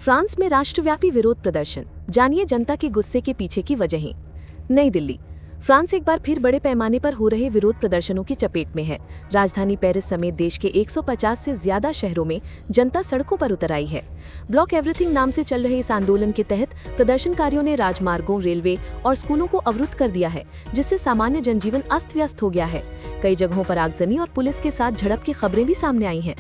France में राष्ट्रव्यापी विरोध प्रदर्शन, जानिए जनता के गुस्से के पीछे की वजहें। नई दिल्ली। फ्रांस एक बार फिर बड़े पैमाने पर हो रहे विरोध प्रदर्शनों की चपेट में है। राजधानी पेरिस समेत देश के 150 से ज्यादा शहरों में जनता सड़कों पर उतर आई है। ब्लॉक एवरीथिंग नाम से चल रहे इस आंदोलन के तहत प्रदर्शनकारियों ने राजमार्गों, रेलवे और स्कूलों को अवरुद्ध कर दिया है, जिससे सामान्य जनजीवन अस्त व्यस्त हो गया है। कई जगहों पर आगजनी और पुलिस के साथ झड़प की खबरें भी सामने आई हैं।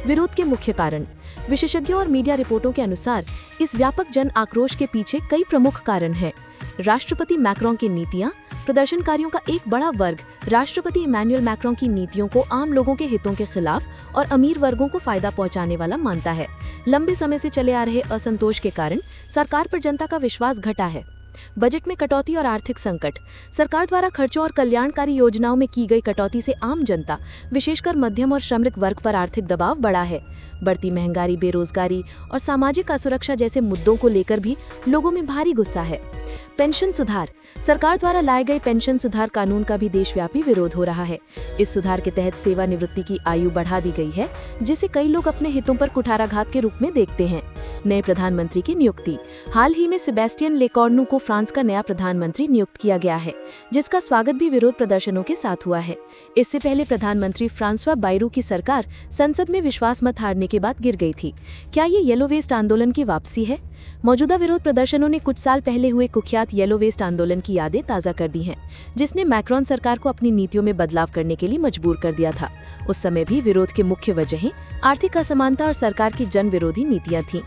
विरोध के मुख्य कारण। विशेषज्ञों और मीडिया रिपोर्टों के अनुसार इस व्यापक जन आक्रोश के पीछे कई प्रमुख कारण हैं। राष्ट्रपति मैक्रों की नीतियां। प्रदर्शनकारियों का एक बड़ा वर्ग राष्ट्रपति इमैनुअल मैक्रों की नीतियों को आम लोगों के हितों के खिलाफ और अमीर वर्गों को फायदा पहुंचाने वाला मानता है। लंबे समय से चले आ रहे असंतोष के कारण सरकार पर जनता का विश्वास घटा है। बजट में कटौती और आर्थिक संकट। सरकार द्वारा खर्चों और कल्याणकारी योजनाओं में की गई कटौती से आम जनता, विशेषकर मध्यम और श्रमिक वर्ग पर आर्थिक दबाव बढ़ा है। बढ़ती महंगाई, बेरोजगारी और सामाजिक असुरक्षा जैसे मुद्दों को लेकर भी लोगों में भारी गुस्सा है। पेंशन सुधार। सरकार द्वारा लाए गए पेंशन सुधार कानून का भी देशव्यापी विरोध हो रहा है। इस सुधार के तहत सेवानिवृत्ति की आयु बढ़ा दी गई है, जिसे कई लोग अपने हितों पर कुठाराघात के रूप में देखते हैं। नए प्रधानमंत्री की नियुक्ति। हाल ही में सेबेस्टियन लेकॉर्नु को फ्रांस का नया प्रधानमंत्री नियुक्त किया गया है, जिसका स्वागत भी विरोध प्रदर्शनों के साथ हुआ है। इससे पहले प्रधानमंत्री फ्रांसवा बायरू की सरकार संसद में विश्वास मत हारने के बाद गिर गई थी। क्या ये येलो वेस्ट आंदोलन की वापसी है? मौजूदा विरोध प्रदर्शनों ने कुछ साल पहले हुए कुख्यात येलो वेस्ट आंदोलन की यादें ताज़ा कर दी हैं, जिसने मैक्रोन सरकार को अपनी नीतियों में बदलाव करने के लिए मजबूर कर दिया था। उस समय भी विरोध की मुख्य वजहें आर्थिक असमानता और सरकार की जन विरोधी नीतियां थीं।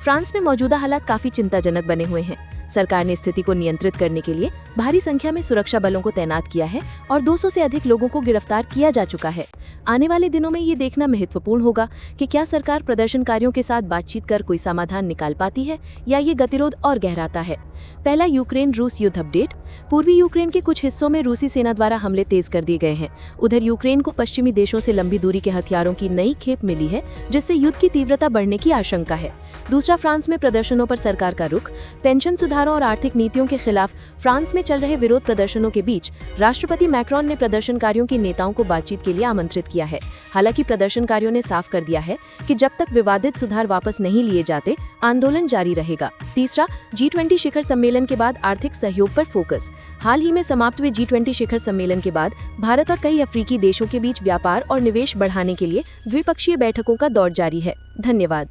फ्रांस में मौजूदा हालात काफी चिंताजनक बने हुए हैं। सरकार ने स्थिति को नियंत्रित करने के लिए भारी संख्या में सुरक्षा बलों को तैनात किया है और 200 से अधिक लोगों को गिरफ्तार किया जा चुका है। आने वाले दिनों में ये देखना महत्वपूर्ण होगा कि क्या सरकार प्रदर्शनकारियों के साथ बातचीत कर कोई समाधान निकाल पाती है या ये गतिरोध और गहराता है। पहला, यूक्रेन रूस युद्ध अपडेट। पूर्वी यूक्रेन के कुछ हिस्सों में रूसी सेना द्वारा हमले तेज कर दिए गए हैं। उधर यूक्रेन को पश्चिमी देशों से लंबी दूरी के हथियारों की नई खेप मिली है, जिससे युद्ध की तीव्रता बढ़ने की आशंका है। दूसरा, फ्रांस में प्रदर्शनों पर सरकार का रुख। पेंशन सुधारों और आर्थिक नीतियों के खिलाफ फ्रांस में चल रहे विरोध प्रदर्शनों के बीच राष्ट्रपति मैक्रोन ने प्रदर्शनकारियों के नेताओं को बातचीत के लिए आमंत्रित किया है। हालांकि प्रदर्शनकारियों ने साफ कर दिया है कि जब तक विवादित सुधार वापस नहीं लिए जाते, आंदोलन जारी रहेगा। तीसरा, G20 शिखर सम्मेलन के बाद आर्थिक सहयोग पर फोकस। हाल ही में समाप्त हुए G20 शिखर सम्मेलन के बाद भारत और कई अफ्रीकी देशों के बीच व्यापार और निवेश बढ़ाने के लिए द्विपक्षीय बैठकों का दौर जारी है। धन्यवाद।